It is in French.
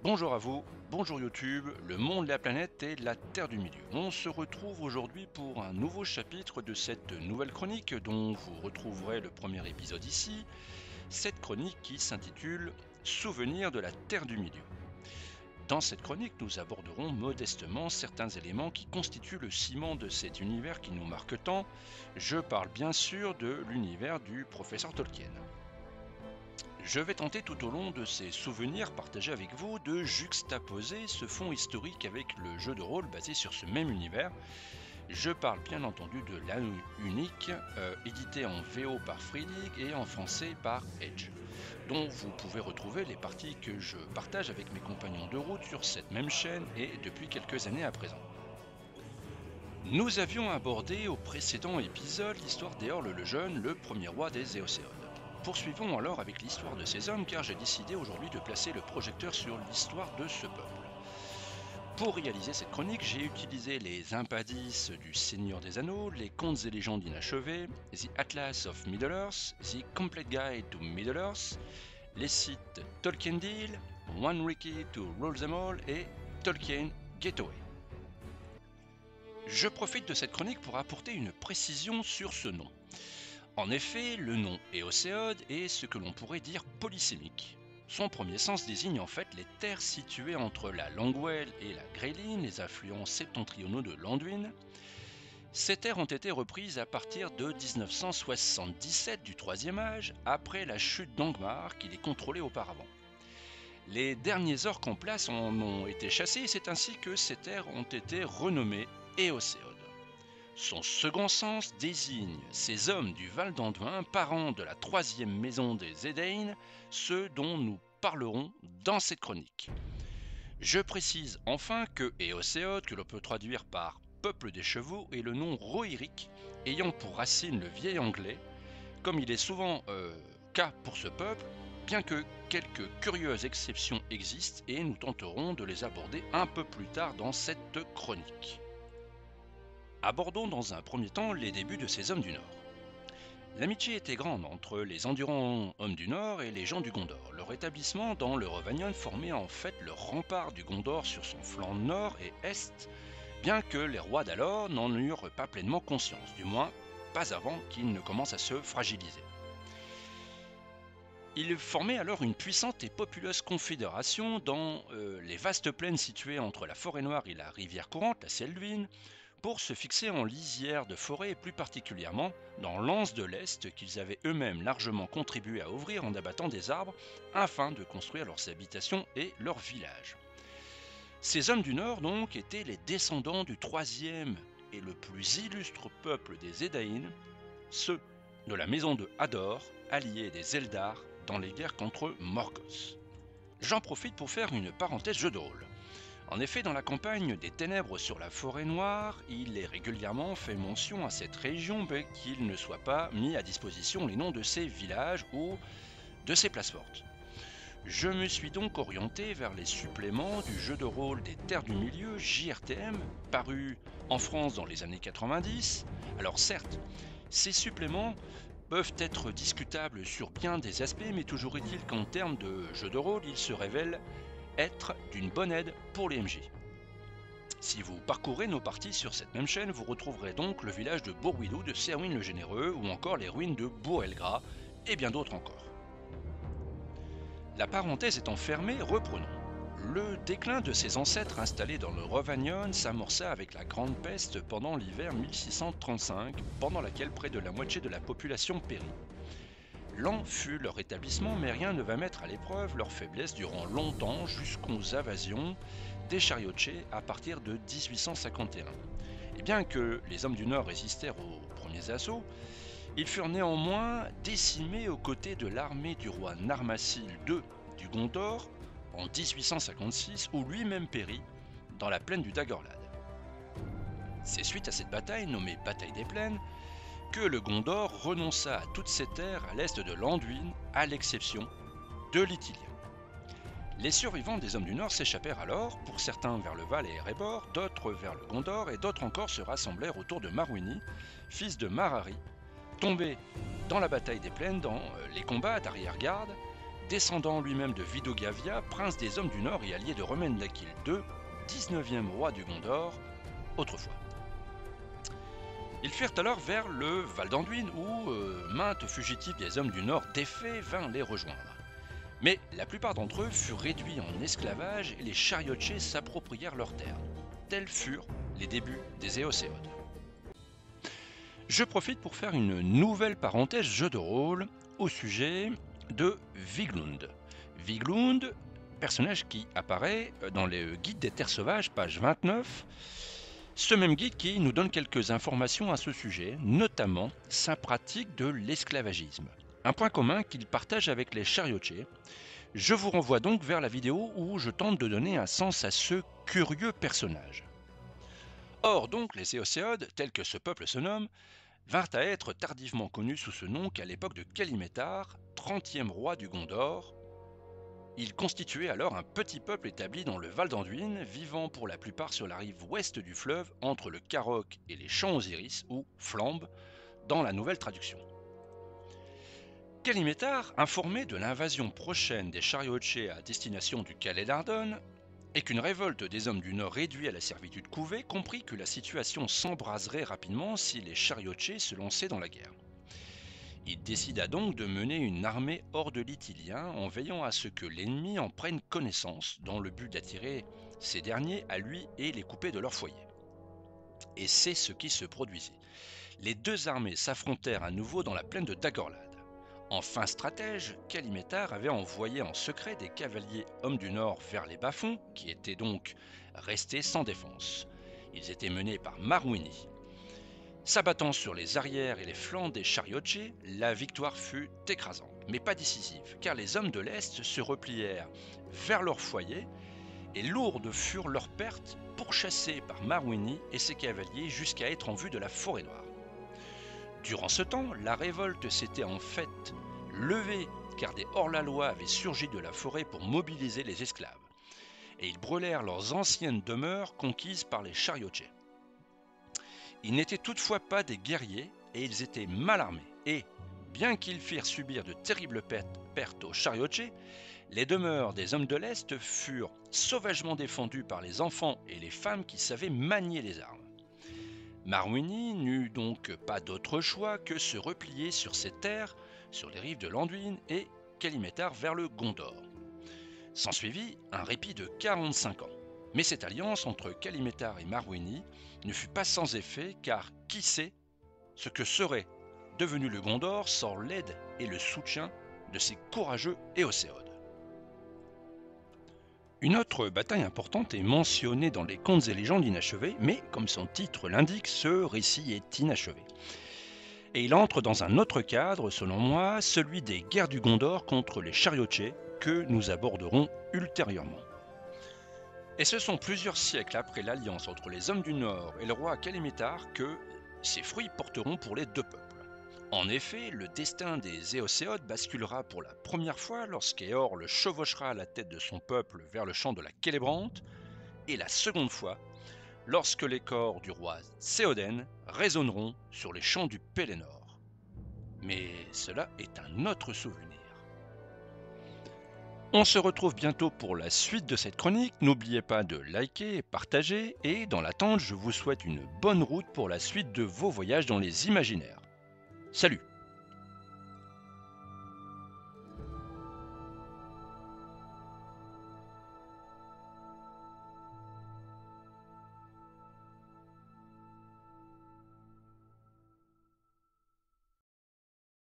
Bonjour à vous, bonjour YouTube, le monde, la planète et la Terre du Milieu. On se retrouve aujourd'hui pour un nouveau chapitre de cette nouvelle chronique dont vous retrouverez le premier épisode ici. Cette chronique qui s'intitule Souvenirs de la Terre du Milieu. Dans cette chronique, nous aborderons modestement certains éléments qui constituent le ciment de cet univers qui nous marque tant. Je parle bien sûr de l'univers du professeur Tolkien. Je vais tenter tout au long de ces souvenirs partagés avec vous de juxtaposer ce fond historique avec le jeu de rôle basé sur ce même univers. Je parle bien entendu de l'Anneau unique, édité en VO par Free League et en français par Edge, dont vous pouvez retrouver les parties que je partage avec mes compagnons de route sur cette même chaîne et depuis quelques années à présent. Nous avions abordé au précédent épisode l'histoire d'Éorle le Jeune, le premier roi des Éocéodes. Poursuivons alors avec l'histoire de ces hommes car j'ai décidé aujourd'hui de placer le projecteur sur l'histoire de ce peuple. Pour réaliser cette chronique, j'ai utilisé les impadices du Seigneur des Anneaux, les contes et légendes inachevés, The Atlas of Middle-earth, The Complete Guide to Middle-earth, les sites Tolkien Deal, One Wiki to Rule Them All et Tolkien Gateway. Je profite de cette chronique pour apporter une précision sur ce nom. En effet, le nom Éocéode est ce que l'on pourrait dire polysémique. Son premier sens désigne en fait les terres situées entre la Langwell et la Greyline, les affluents septentrionaux de l'Anduin. Ces terres ont été reprises à partir de 1977 du Troisième Âge, après la chute d'Angmar qui les contrôlait auparavant. Les derniers orques en place en ont été chassés et c'est ainsi que ces terres ont été renommées Éocéodes. Son second sens désigne ces hommes du Val d'Anduin, parents de la troisième maison des Edain, ceux dont nous parlerons dans cette chronique. Je précise enfin que Éocéode, que l'on peut traduire par peuple des chevaux, est le nom rohirique ayant pour racine le vieil anglais, comme il est souvent cas pour ce peuple, bien que quelques curieuses exceptions existent et nous tenterons de les aborder un peu plus tard dans cette chronique. Abordons dans un premier temps les débuts de ces hommes du Nord. L'amitié était grande entre les endurants hommes du Nord et les gens du Gondor. Leur établissement dans le Rhovanion formait en fait le rempart du Gondor sur son flanc nord et est, bien que les rois d'alors n'en eurent pas pleinement conscience, du moins pas avant qu'ils ne commencent à se fragiliser. Ils formaient alors une puissante et populeuse confédération dans les vastes plaines situées entre la Forêt Noire et la rivière courante, la Selduin, pour se fixer en lisière de forêt et plus particulièrement dans l'Anse de l'Est qu'ils avaient eux-mêmes largement contribué à ouvrir en abattant des arbres afin de construire leurs habitations et leurs villages. Ces hommes du Nord donc étaient les descendants du troisième et le plus illustre peuple des Edain, ceux de la maison de Hador, alliés des Eldar dans les guerres contre Morgoth. J'en profite pour faire une parenthèse jeu de rôle. En effet, dans la campagne des Ténèbres sur la Forêt Noire, il est régulièrement fait mention à cette région, mais qu'il ne soit pas mis à disposition les noms de ces villages ou de ces places fortes. Je me suis donc orienté vers les suppléments du jeu de rôle des Terres du Milieu, JRTM, paru en France dans les années 90. Alors certes, ces suppléments peuvent être discutables sur bien des aspects, mais toujours est-il qu'en termes de jeu de rôle, ils se révèlent être d'une bonne aide pour les MJ. Si vous parcourez nos parties sur cette même chaîne, vous retrouverez donc le village de Bourwillow de Serwin le Généreux ou encore les ruines de Bourelgras et bien d'autres encore. La parenthèse étant fermée, reprenons. Le déclin de ses ancêtres installés dans le Rhovanion s'amorça avec la Grande Peste pendant l'hiver 1635, pendant laquelle près de la moitié de la population périt. Lent fut leur établissement, mais rien ne va mettre à l'épreuve leur faiblesse durant longtemps jusqu'aux invasions des Chariots à partir de 1851. Et bien que les hommes du Nord résistèrent aux premiers assauts, ils furent néanmoins décimés aux côtés de l'armée du roi Narmassil II du Gondor en 1856, où lui-même périt dans la plaine du Dagorlad. C'est suite à cette bataille, nommée Bataille des Plaines, que le Gondor renonça à toutes ses terres à l'est de l'Anduin, à l'exception de l'Ithilien. Les survivants des hommes du Nord s'échappèrent alors, pour certains vers le Val et Erebor, d'autres vers le Gondor, et d'autres encore se rassemblèrent autour de Marwini, fils de Marari, tombé dans la bataille des plaines dans les combats d'arrière-garde descendant lui-même de Vidogavia, prince des Hommes du Nord et allié de Romain-Lakil II, 19e roi du Gondor, autrefois. Ils firent alors vers le Val d'Anduin où maintes fugitifs des Hommes du Nord défaits vinrent les rejoindre. Mais la plupart d'entre eux furent réduits en esclavage et les Chariotiers s'approprièrent leurs terres. Tels furent les débuts des Éocéodes. Je profite pour faire une nouvelle parenthèse jeu de rôle au sujet de Viglund. Viglund, personnage qui apparaît dans le guide des terres sauvages, page 29. Ce même guide qui nous donne quelques informations à ce sujet, notamment sa pratique de l'esclavagisme. Un point commun qu'il partage avec les Chariotiers. Je vous renvoie donc vers la vidéo où je tente de donner un sens à ce curieux personnage. Or donc les Éocéodes, tels que ce peuple se nomme, vinrent à être tardivement connus sous ce nom qu'à l'époque de Kalimétar, 30e roi du Gondor. Ils constituaient alors un petit peuple établi dans le Val d'Anduin, vivant pour la plupart sur la rive ouest du fleuve, entre le Carrock et les champs Osiris, ou Flambe, dans la nouvelle traduction. Kalimétar, informé de l'invasion prochaine des Chariotiers à destination du Calédardon, et qu'une révolte des Hommes du Nord réduits à la servitude couvait, comprit que la situation s'embraserait rapidement si les Chariotiers se lançaient dans la guerre. Il décida donc de mener une armée hors de l'Ithilien en veillant à ce que l'ennemi en prenne connaissance dans le but d'attirer ces derniers à lui et les couper de leur foyer. Et c'est ce qui se produisit. Les deux armées s'affrontèrent à nouveau dans la plaine de Dagorlad. En fin stratège, Kalimétar avait envoyé en secret des cavaliers Hommes du Nord vers les bas-fonds, qui étaient donc restés sans défense. Ils étaient menés par Marwini. S'abattant sur les arrières et les flancs des Chariotiers, la victoire fut écrasante, mais pas décisive, car les hommes de l'Est se replièrent vers leur foyer, et lourdes furent leurs pertes, pourchassés par Marwini et ses cavaliers jusqu'à être en vue de la Forêt Noire. Durant ce temps, la révolte s'était en fait levée, car des hors-la-loi avaient surgi de la forêt pour mobiliser les esclaves, et ils brûlèrent leurs anciennes demeures conquises par les Chariotiers. Ils n'étaient toutefois pas des guerriers et ils étaient mal armés et, bien qu'ils firent subir de terribles pertes aux Chariotiers, les demeures des hommes de l'Est furent sauvagement défendues par les enfants et les femmes qui savaient manier les armes. Marwini n'eut donc pas d'autre choix que se replier sur ses terres, sur les rives de l'Anduin et Kalimétar vers le Gondor. S'ensuivit un répit de 45 ans. Mais cette alliance entre Kalimétar et Marwini ne fut pas sans effet, car qui sait ce que serait devenu le Gondor sans l'aide et le soutien de ces courageux Éocéodes. Une autre bataille importante est mentionnée dans les contes et légendes inachevés, mais comme son titre l'indique, ce récit est inachevé. Et il entre dans un autre cadre, selon moi, celui des guerres du Gondor contre les Chariotiers, que nous aborderons ultérieurement. Et ce sont plusieurs siècles après l'alliance entre les Hommes du Nord et le roi Kalimétar que ces fruits porteront pour les deux peuples. En effet, le destin des Éocéodes basculera pour la première fois lorsqu'Éor le chevauchera à la tête de son peuple vers le champ de la Célébrante, et la seconde fois lorsque les corps du roi Théoden résonneront sur les champs du Pélénor. Mais cela est un autre souvenir. On se retrouve bientôt pour la suite de cette chronique. N'oubliez pas de liker et partager. Et dans l'attente, je vous souhaite une bonne route pour la suite de vos voyages dans les imaginaires. Salut!